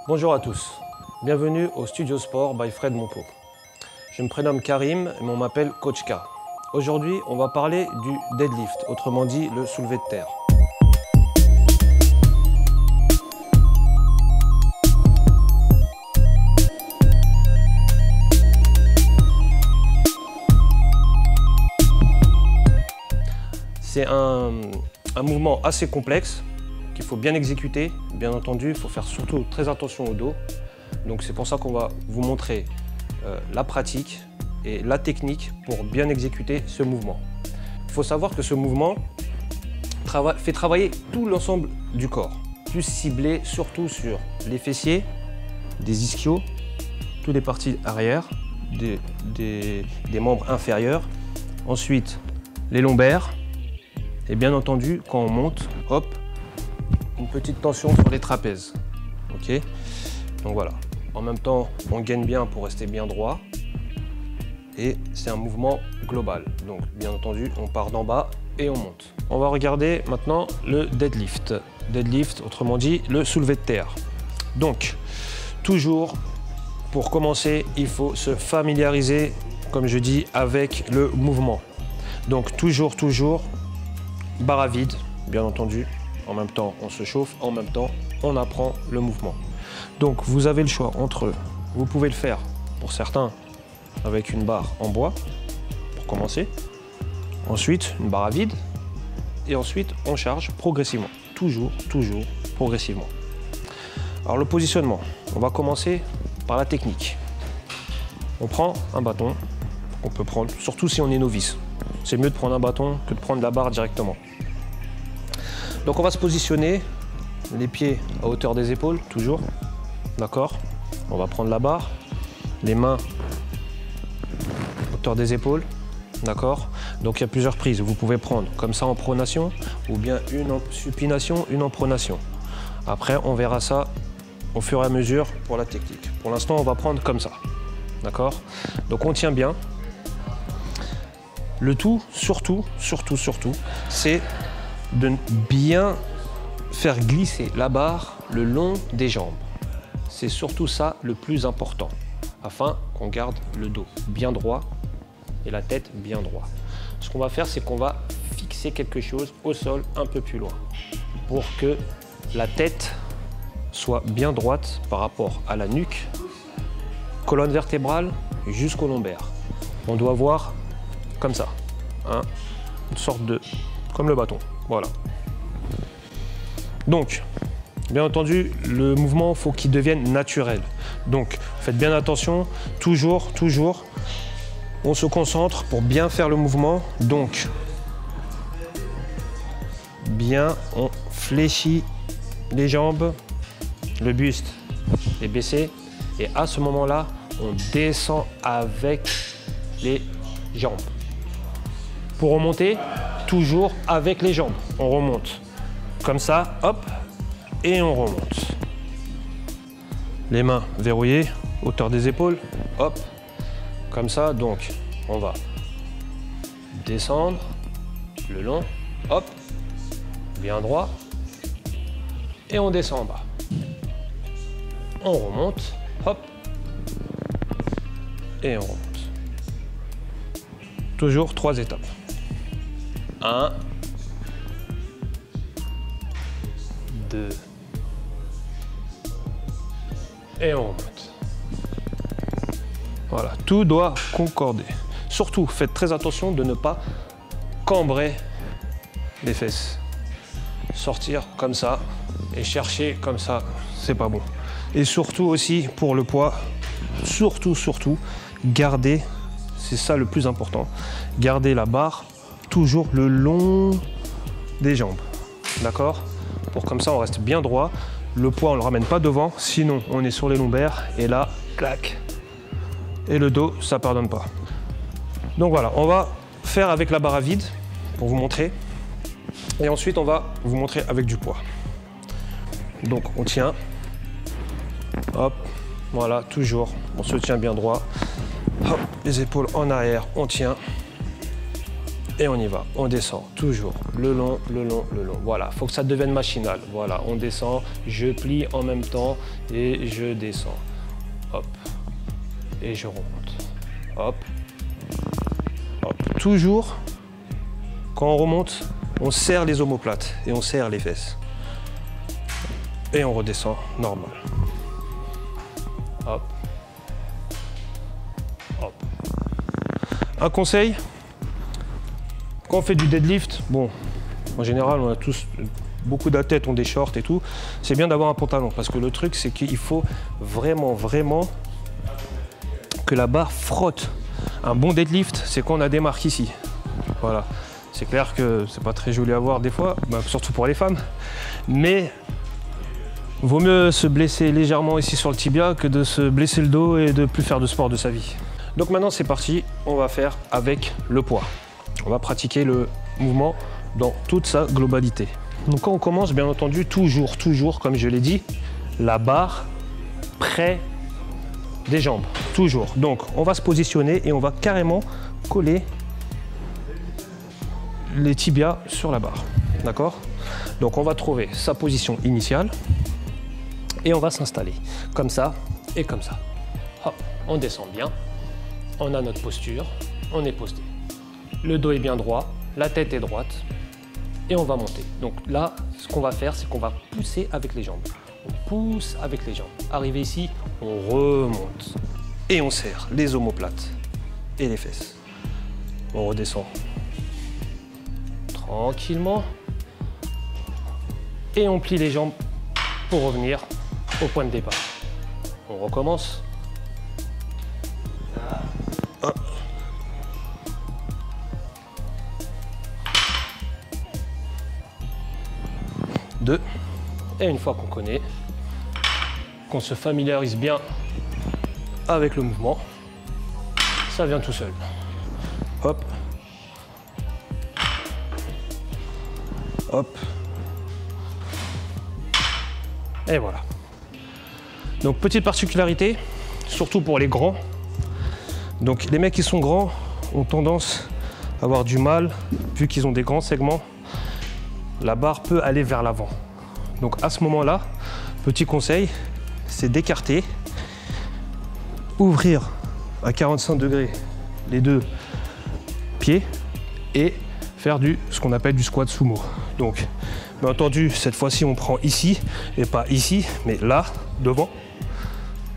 Bonjour à tous, bienvenue au Studio Sport by Fred Monpeau. Je me prénomme Karim et on m'appelle Coach K. Aujourd'hui, on va parler du deadlift, autrement dit le soulevé de terre. C'est un mouvement assez complexe qu'il faut bien exécuter. Bien entendu, il faut faire surtout très attention au dos. Donc c'est pour ça qu'on va vous montrer la pratique et la technique pour bien exécuter ce mouvement. Il faut savoir que ce mouvement fait travailler tout l'ensemble du corps, plus ciblé surtout sur les fessiers, des ischios, toutes les parties arrière, des membres inférieurs, ensuite les lombaires, et bien entendu quand on monte, hop, une petite tension sur les trapèzes. Ok, donc voilà. En même temps, on gaine bien pour rester bien droit. Et c'est un mouvement global. Donc, bien entendu, on part d'en bas et on monte. On va regarder maintenant le deadlift. Deadlift, autrement dit, le soulevé de terre. Donc, toujours, pour commencer, il faut se familiariser, comme je dis, avec le mouvement. Donc, toujours, barre à vide, bien entendu. En même temps, on se chauffe, en même temps, on apprend le mouvement. Donc, vous avez le choix entre, vous pouvez le faire, pour certains, avec une barre en bois, pour commencer. Ensuite, une barre à vide. Et ensuite, on charge progressivement. Toujours, progressivement. Alors, le positionnement, on va commencer par la technique. On prend un bâton, on peut prendre, surtout si on est novice. C'est mieux de prendre un bâton que de prendre la barre directement. Donc on va se positionner, les pieds à hauteur des épaules, toujours, d'accord? On va prendre la barre, les mains à hauteur des épaules, d'accord? Donc il y a plusieurs prises, vous pouvez prendre comme ça en pronation, ou bien une en supination, une en pronation. Après on verra ça au fur et à mesure pour la technique. Pour l'instant on va prendre comme ça, d'accord? Donc on tient bien. Le tout, surtout, c'est de bien faire glisser la barre le long des jambes. C'est surtout ça le plus important, afin qu'on garde le dos bien droit et la tête bien droit. Ce qu'on va faire, c'est qu'on va fixer quelque chose au sol un peu plus loin pour que la tête soit bien droite par rapport à la nuque, colonne vertébrale jusqu'au lombaire. On doit voir comme ça, hein, une sorte de, comme le bâton, voilà. Donc, bien entendu, le mouvement, faut qu'il devienne naturel. Donc, faites bien attention, toujours, on se concentre pour bien faire le mouvement. Donc, bien, on fléchit les jambes, le buste est baissé, et à ce moment-là, on descend avec les jambes. Pour remonter, toujours avec les jambes. On remonte comme ça, hop, et on remonte. Les mains verrouillées, hauteur des épaules, hop, comme ça. Donc, on va descendre le long, hop, bien droit, et on descend en bas. On remonte, hop, et on remonte. Toujours 3 étapes. 1, 2, et on remonte. Voilà, tout doit concorder. Surtout, faites très attention de ne pas cambrer les fesses. Sortir comme ça et chercher comme ça, c'est pas bon. Et surtout aussi, pour le poids, surtout, gardez, c'est ça le plus important, gardez la barre toujours le long des jambes, d'accord? Pour comme ça on reste bien droit, le poids on le ramène pas devant, sinon on est sur les lombaires et là, clac, et le dos ça pardonne pas. Donc voilà, on va faire avec la barre à vide pour vous montrer, et ensuite on va vous montrer avec du poids. Donc on tient, hop, voilà, toujours, on se tient bien droit, hop, les épaules en arrière, on tient, Et on y va, on descend, toujours, le long, le long, le long. Voilà, il faut que ça devienne machinal. Voilà, on descend, je plie en même temps et je descends. Hop, et je remonte. Hop, hop. Toujours, quand on remonte, on serre les omoplates et on serre les fesses. Et on redescend normal. Hop, hop. Un conseil, quand on fait du deadlift, bon, en général, on a tous, beaucoup d'athlètes ont des shorts et tout, c'est bien d'avoir un pantalon parce que le truc, c'est qu'il faut vraiment, vraiment que la barre frotte. Un bon deadlift, c'est quand on a des marques ici. Voilà. C'est clair que c'est pas très joli à voir des fois, surtout pour les femmes, mais vaut mieux se blesser légèrement ici sur le tibia que de se blesser le dos et de plus faire de sport de sa vie. Donc maintenant, c'est parti, on va faire avec le poids. On va pratiquer le mouvement dans toute sa globalité. Donc quand on commence, bien entendu, toujours, comme je l'ai dit, la barre près des jambes, toujours. Donc on va se positionner et on va carrément coller les tibias sur la barre, d'accord? Donc on va trouver sa position initiale et on va s'installer comme ça et comme ça. Hop, on descend bien, on a notre posture, on est posté. Le dos est bien droit, la tête est droite et on va monter. Donc là, ce qu'on va faire, c'est qu'on va pousser avec les jambes. On pousse avec les jambes. Arrivé ici, on remonte et on serre les omoplates et les fesses. On redescend tranquillement et on plie les jambes pour revenir au point de départ. On recommence. 1, 2, et une fois qu'on connaît, qu'on se familiarise bien avec le mouvement, ça vient tout seul. Hop, hop, et voilà. Donc petite particularité, surtout pour les grands. Donc les mecs qui sont grands ont tendance à avoir du mal, vu qu'ils ont des grands segments, la barre peut aller vers l'avant. Donc à ce moment-là, petit conseil, c'est d'écarter, ouvrir à 45 degrés les deux pieds et faire ce qu'on appelle du squat sumo. Donc bien entendu, cette fois-ci on prend ici et pas ici, mais là, devant.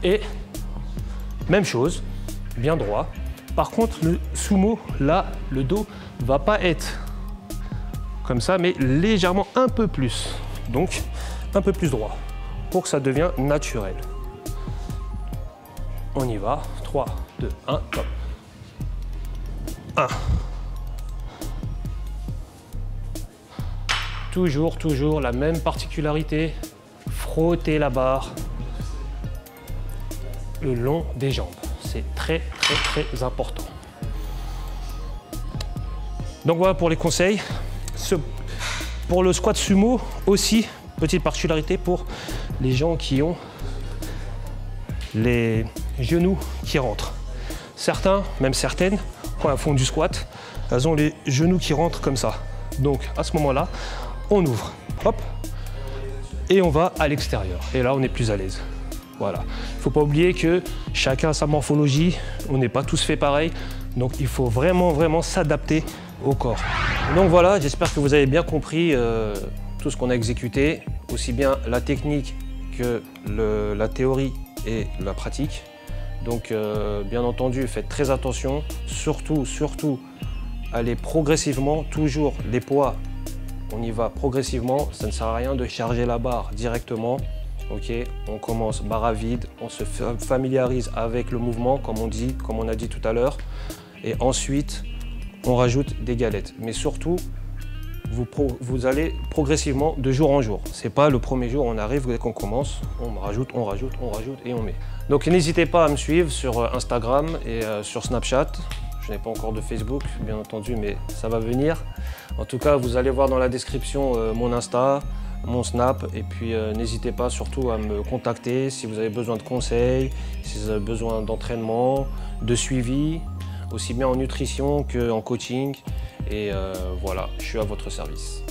Et même chose, bien droit. Par contre, le sumo, là, le dos va pas être comme ça, mais légèrement un peu plus. Donc, un peu plus droit pour que ça devienne naturel. On y va. 3, 2, 1, top. 1. Toujours la même particularité. Frotter la barre le long des jambes. C'est très important. Donc voilà pour les conseils. Pour le squat sumo aussi, petite particularité pour les gens qui ont les genoux qui rentrent. Certains, même certaines, quand elles font du squat, elles ont les genoux qui rentrent comme ça. Donc à ce moment-là, on ouvre, hop, et on va à l'extérieur. Et là, on est plus à l'aise. Voilà. Il ne faut pas oublier que chacun a sa morphologie, on n'est pas tous fait pareil, donc il faut vraiment s'adapter au corps. Donc voilà, j'espère que vous avez bien compris tout ce qu'on a exécuté, aussi bien la technique que la théorie et la pratique. Donc bien entendu, faites très attention, surtout allez progressivement, toujours les poids, on y va progressivement, ça ne sert à rien de charger la barre directement. Ok, on commence barre à vide, on se familiarise avec le mouvement comme on a dit tout à l'heure, et ensuite on rajoute des galettes. Mais surtout, vous allez progressivement de jour en jour. C'est pas le premier jour, on arrive, dès qu'on commence, on rajoute et on met. Donc n'hésitez pas à me suivre sur Instagram et sur Snapchat. Je n'ai pas encore de Facebook, bien entendu, mais ça va venir. En tout cas, vous allez voir dans la description mon Insta, mon Snap, et puis n'hésitez pas surtout à me contacter si vous avez besoin de conseils, si vous avez besoin d'entraînement, de suivi, aussi bien en nutrition qu'en coaching. Et voilà, je suis à votre service.